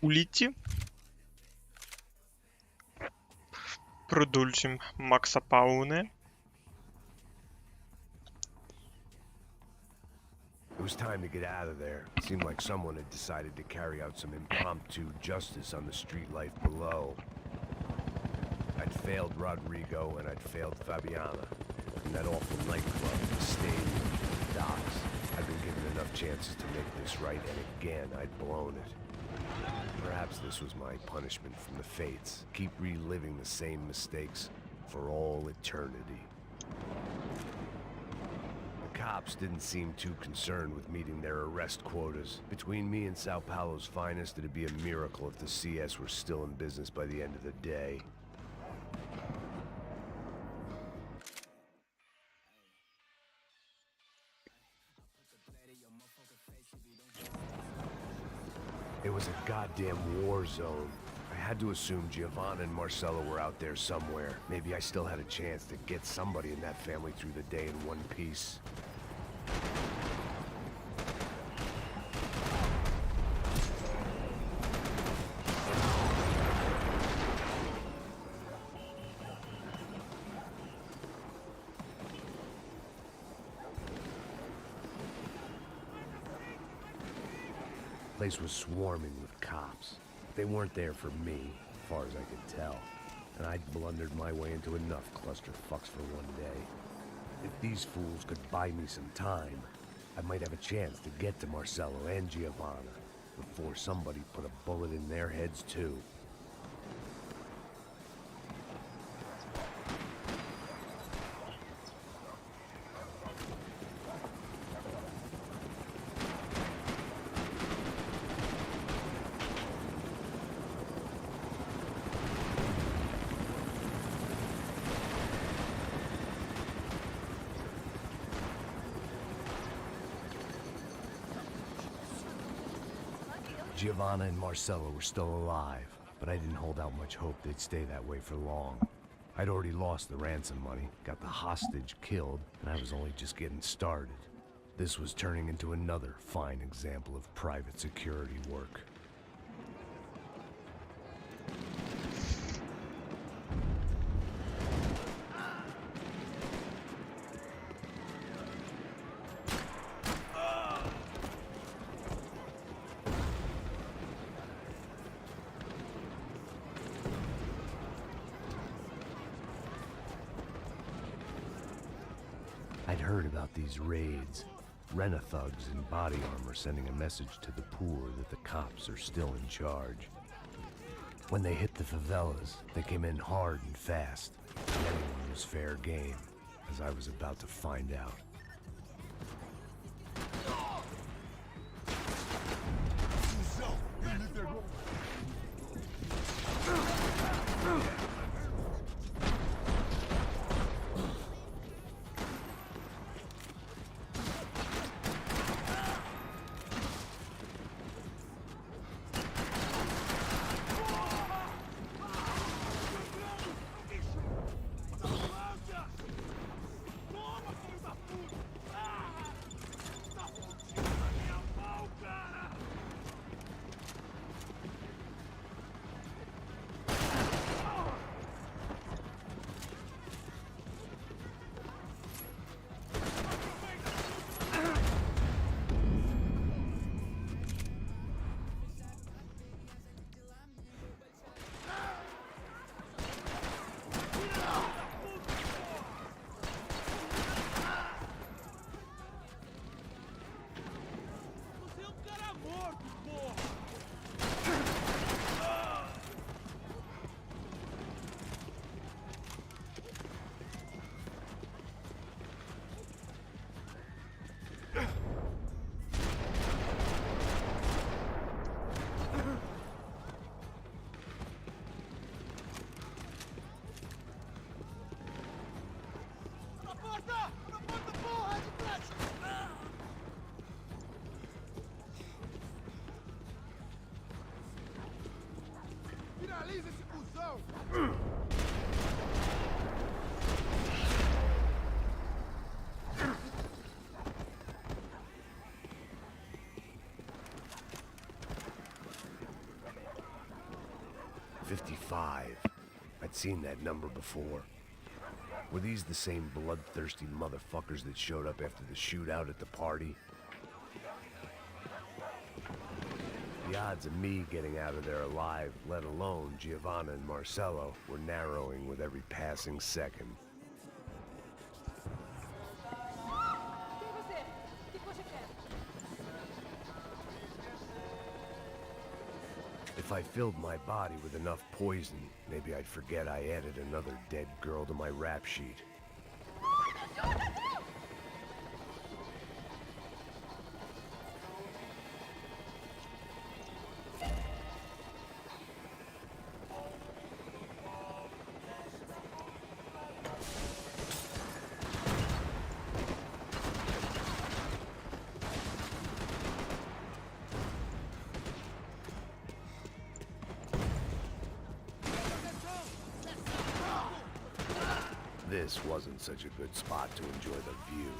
уліті. Продовжимо Макса Пауне. It was time to get out of there. It seemed like someone had decided to carry out some impromptu justice on the street life below. I'd failed Rodrigo and I'd failed Fabiana. In that awful nightclub, the stadium, the docks. I'd been given enough chances to make this right, and again I'd blown it. Perhaps this was my punishment from the fates. Keep reliving the same mistakes for all eternity. Cops didn't seem too concerned with meeting their arrest quotas. Between me and Sao Paulo's finest, it'd be a miracle if the CS were still in business by the end of the day. It was a goddamn war zone. I had to assume Giovanna and Marcelo were out there somewhere. Maybe I still had a chance to get somebody in that family through the day in one piece. The place was swarming with cops. They weren't there for me, as far as I could tell. And I'd blundered my way into enough clusterfucks for one day. If these fools could buy me some time, I might have a chance to get to Marcelo and Giovanna before somebody put a bullet in their heads too. Giovanna and Marcelo were still alive, but I didn't hold out much hope they'd stay that way for long. I'd already lost the ransom money, got the hostage killed, and I was only just getting started. This was turning into another fine example of private security work. I'd heard about these raids. Rena-thugs in body armor sending a message to the poor that the cops are still in charge. When they hit the favelas, they came in hard and fast. And anyone was fair game, as I was about to find out. Finaliza esse cuzão! 55. I'd seen that number before. Were these the same bloodthirsty motherfuckers that showed up after the shootout at the party? The odds of me getting out of there alive, let alone Giovanna and Marcello, were narrowing with every passing second. If I filled my body with enough poison, maybe I'd forget I added another dead girl to my rap sheet. This wasn't such a good spot to enjoy the view.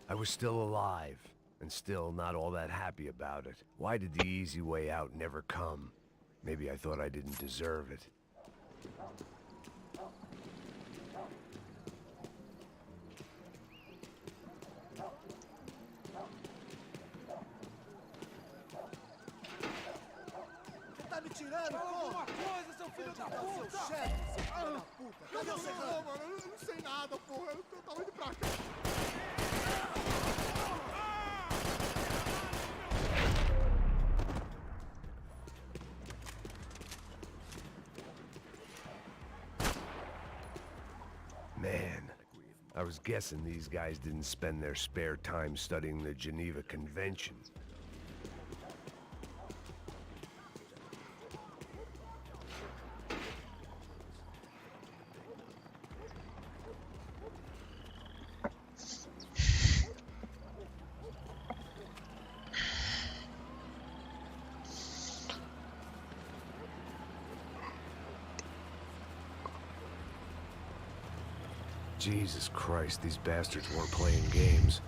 I was still alive, and still not all that happy about it. Why did the easy way out never come? Maybe I thought I didn't deserve it. Tá me tirando, porra! Coisa, seu filho da puta! Seu chefe, seu filho da puta! Cadê o serrano? Mano, eu não sei nada, porra! Eu tava indo pra cá! Man, I was guessing these guys didn't spend their spare time studying the Geneva Convention. Jesus Christ, these bastards weren't playing games.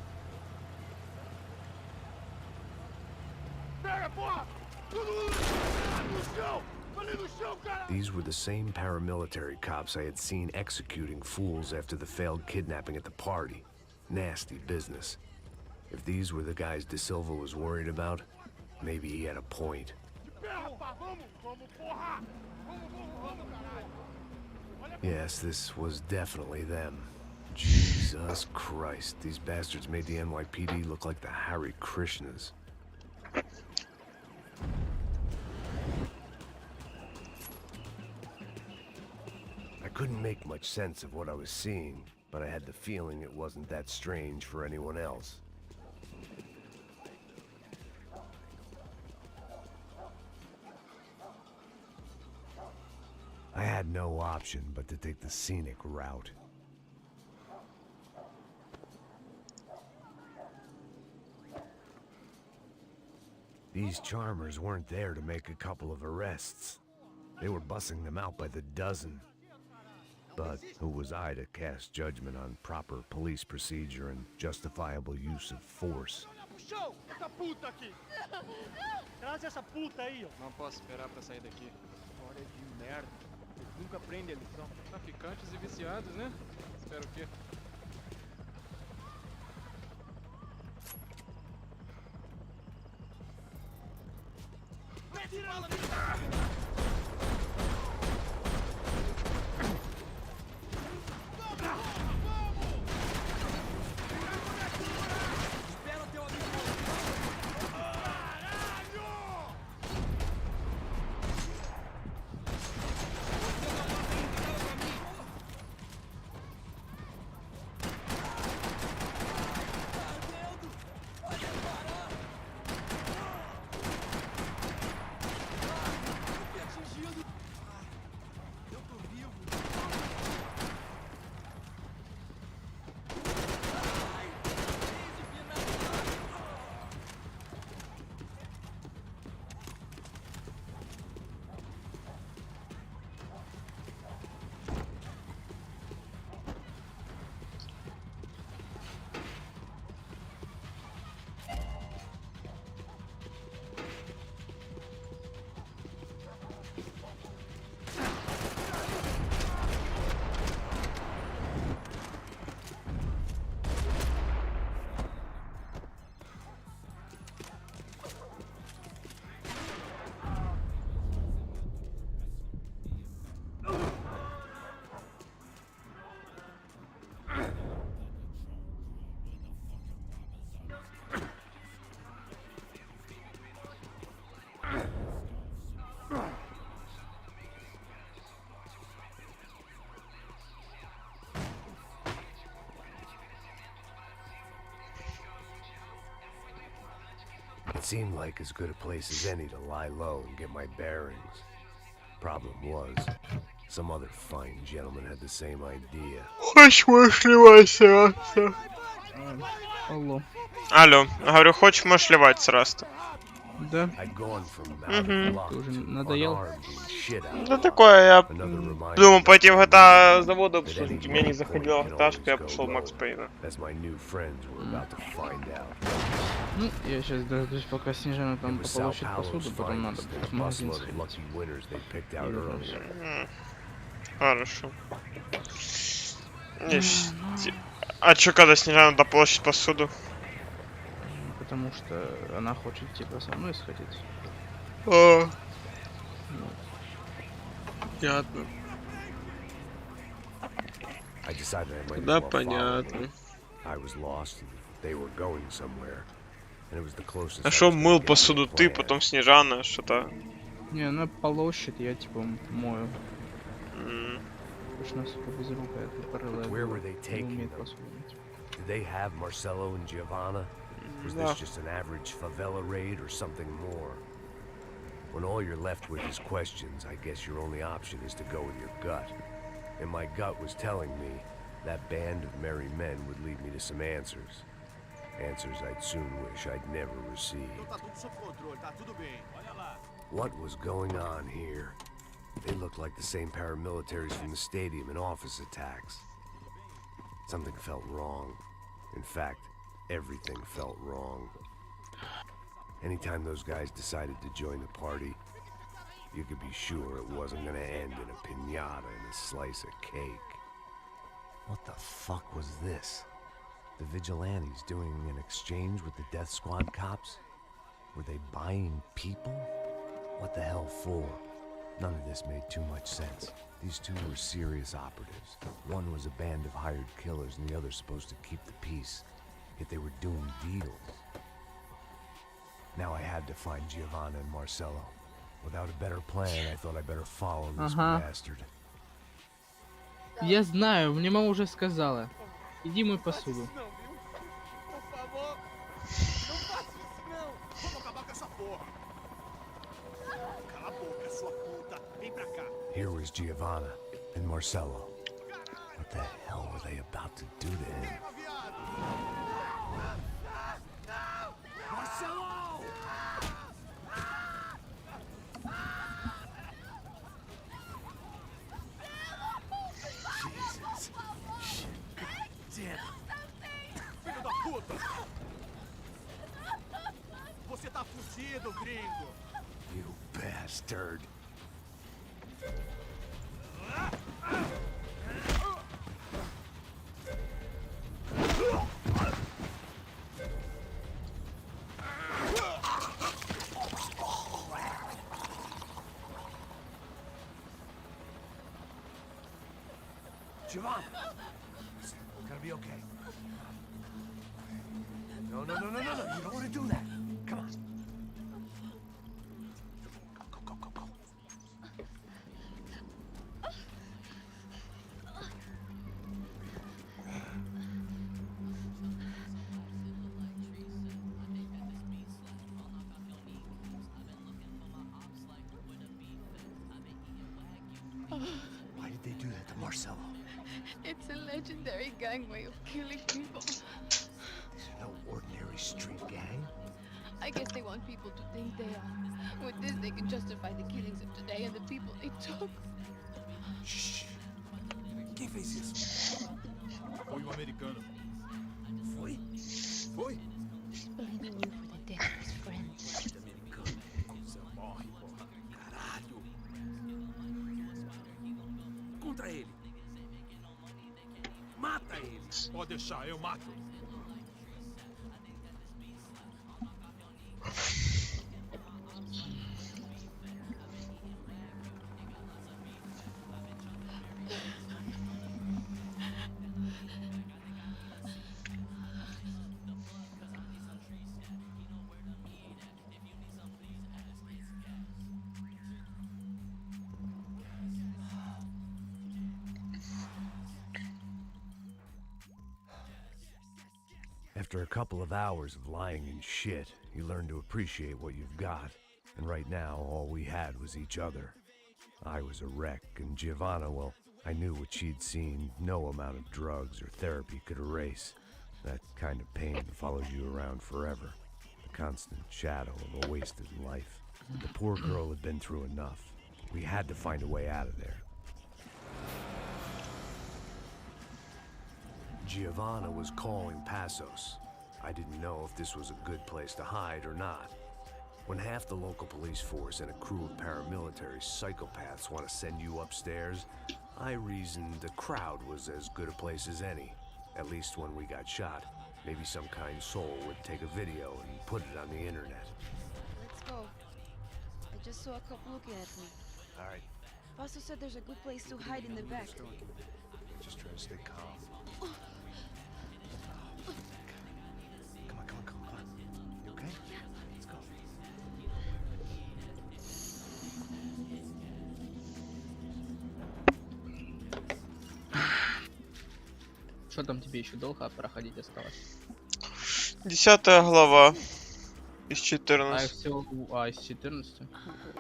These were the same paramilitary cops I had seen executing fools after the failed kidnapping at the party. Nasty business. If these were the guys De Silva was worried about, maybe he had a point. Yes, this was definitely them. Jesus Christ, these bastards made the NYPD look like the Hare Krishnas. I couldn't make much sense of what I was seeing, but I had the feeling it wasn't that strange for anyone else. I had no option but to take the scenic route. These charmers weren't there to make a couple of arrests. They were bussing them out by the dozen. But who was I to cast judgment on proper police procedure and justifiable use of force? Não posso esperar pra sair daqui. Hora de merda. Eles nunca aprendem a lição. Traficantes e viciados, né? Espero o quê? It seemed like as good a place as any to lie low and get my bearings. Problem was, some other fine gentleman had the same idea. Хочешь мышливать сразу? Алло. Алло, говорю, хочешь мышливать сразу? Да? I'd gone from out of luck Ты уже to надоел? unarmed and shit out. Да такое, я Another reminder думал пойти в that GTA заводу any обсудить, мне не point заходила can ГТАшка, я always пошел в go Макс low, Пейна. as my new friends were about to find out. Ну, я сейчас дождусь, пока Снежана там It was получит Sal посуду, Paolo's потом надо finest будет and в a магазин busload of сходить. lucky winners they picked out И вот earlier. всё. Хорошо. А чё, когда Снежана надо получить посуду? Потому что она хочет типа со мной сходить. О, понятно. I decided I might as Да, well follow понятно. them. I was lost and they were going somewhere. And it was the closest А I шо was gonna мыл get to a посуду ты, plan. потом Снежана, что-то... Не, она полощет, я типа мою. М, Уж насколько безрукая, тупорылая. Where were they Не taking умеет them? посуду мыть. Did they have Marcelo and Giovanna? Was Да. this just an average favela raid or something more? When all you're left with is questions, I guess your only option is to go with your gut. And my gut was telling me that band of merry men would lead me to some answers. Answers I'd soon wish I'd never received. Tá tudo sob controle, tá tudo bem. Olha lá. What was going on here? They looked like the same paramilitaries from the stadium in office attacks. Something felt wrong. In fact, everything felt wrong. Anytime those guys decided to join the party, you could be sure it wasn't gonna end in a piñata and a slice of cake. What the fuck was this? The vigilantes doing an exchange with the death squad cops? Were they buying people? What the hell for? None of this made too much sense. These two were serious operatives. One was a band of hired killers and the other supposed to keep the peace. Yet they were doing deals. Now I had to find Giovanna and Marcelo. Without a better plan, I thought I better follow this bastard. Я знаю, мне мама уже сказала. Иди мой посуду. Não, viu? Por favor. Não faça isso, não. Vamos acabar com essa porra. Cala a boca, sua puta. Vem pra cá. Here was Giovanna and Marcelo. What the hell were they about to do to him? Marcelo! Jesus. Shit. Damn. Filho da puta. Você tá fudido, gringo. You bastard. Giovanna! It's gonna be okay. No, no, no, no, no, no. You don't want to do that. Come on. Go, go, go, go, go. Why did they do that to Marcelo? It's a legendary gang way of killing people. These are no ordinary street gang. I guess they want people to think they are. With this, they can justify the killings of today and the people they took. Shh. Quem fez isso? Foi um americano. Foi? Foi? Believing you for the death of his friend. Você morre, porra. Caralho. Contra ele. Mata ele. Pode deixar, eu mato. After a couple of hours of lying in shit, you learn to appreciate what you've got. And right now, all we had was each other. I was a wreck, and Giovanna, well, I knew what she'd seen no amount of drugs or therapy could erase. That kind of pain follows you around forever. The constant shadow of a wasted life. The poor girl had been through enough. We had to find a way out of there. Giovanna was calling Passos. I didn't know if this was a good place to hide or not. When half the local police force and a crew of paramilitary psychopaths want to send you upstairs, I reasoned the crowd was as good a place as any. At least when we got shot. Maybe some kind soul would take a video and put it on the internet. Let's go. I just saw a couple looking at me. All right, Paso said there's a good place to hide in the back. just try to stay calm. Come on, come on, come on, come on. You okay? Let's go. Что там тебе еще долго проходить осталось? 10 глава из А их 14. всего из 14?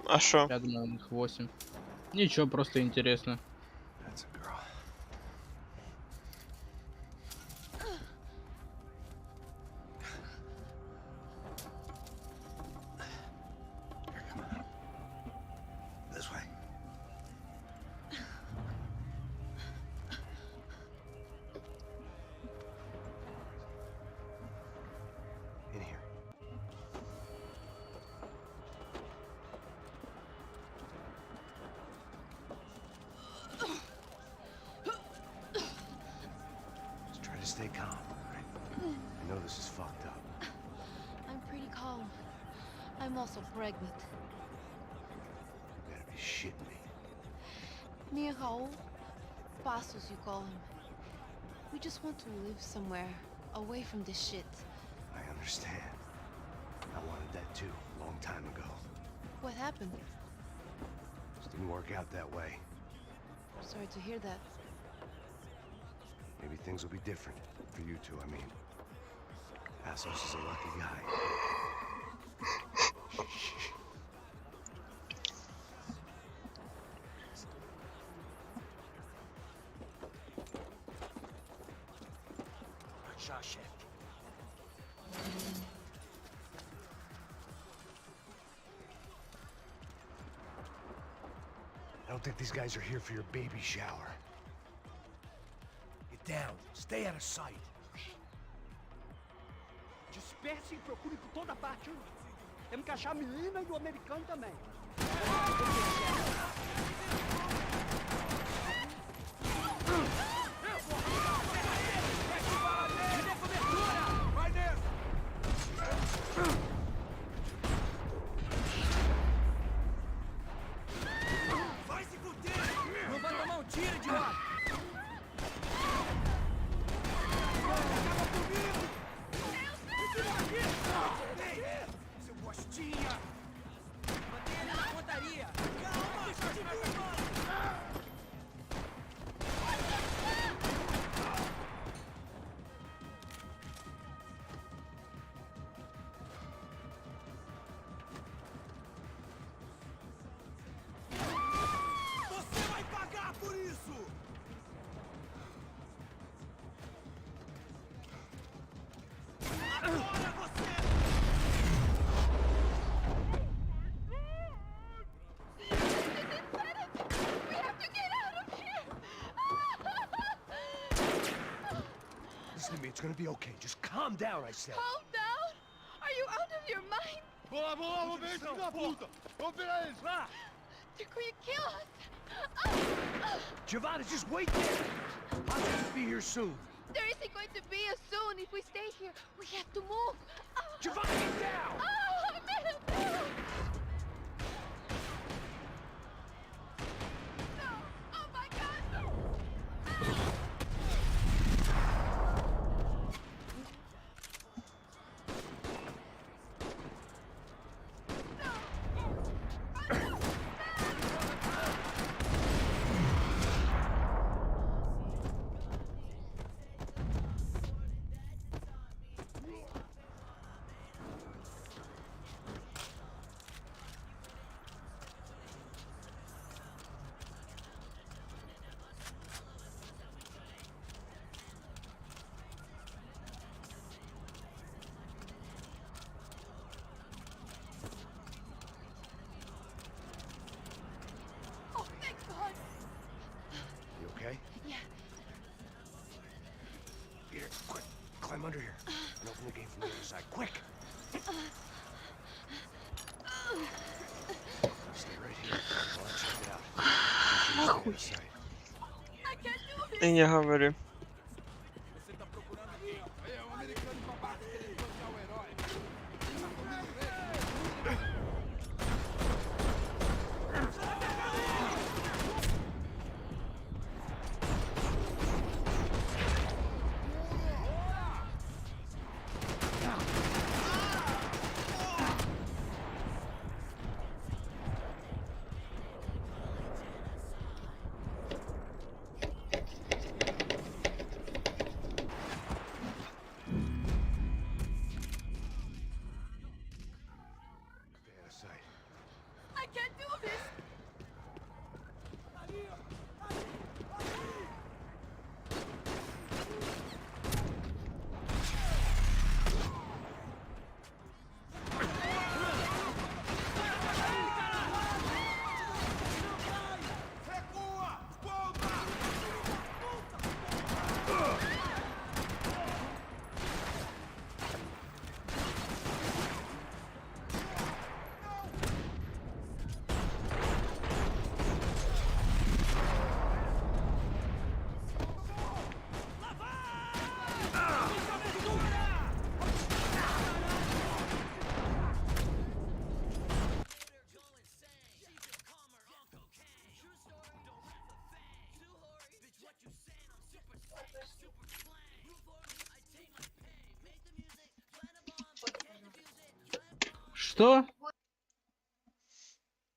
А шо? Я думал, их 8. Ничего, просто интересно. That's a girl. Here, come on. This way. In here. Just try to stay calm, all right? I know this is fucked up. I'm pretty calm. I'm also pregnant. You better be shitting me. Me and Raul, Pasos you call him. We just want to live somewhere, away from this shit. I understand. I wanted that too, a long time ago. What happened? Just didn't work out that way. Sorry to hear that. Maybe things will be different. For you two, I mean. Passos is a lucky guy. Shh. I don't think these guys are here for your baby shower. Get down. Stay out of sight. Disperse e procure por toda parte. Temos que achar a menina e o americano também. Vai se fuder! Não vai tomar um tiro, idiota! It's gonna be okay. Just calm down, I said. Calm down? Are you out of your mind? Vamos lá, vamos ver, filho da puta! Vamos virar eles, vá! They're going to kill us! Giovanna, just wait there. I'll have to be here soon. There isn't going to be a soon if we stay here. We have to move. Giovanna, get down! Oh, man, no! No! Oh my God, no! Oh, thank God! You okay? Yeah. Here, quick. Climb under here. And open the gate from the other side. Quick! Stay right here. While I check it out. Make sure you stay out of sight. I can't do this! І я говорю. Você tá procurando quem? É um americano babaca querendo bancar o herói. Tá comigo, velho? Stay out of sight. I can't do this! Recua! Volta! Что?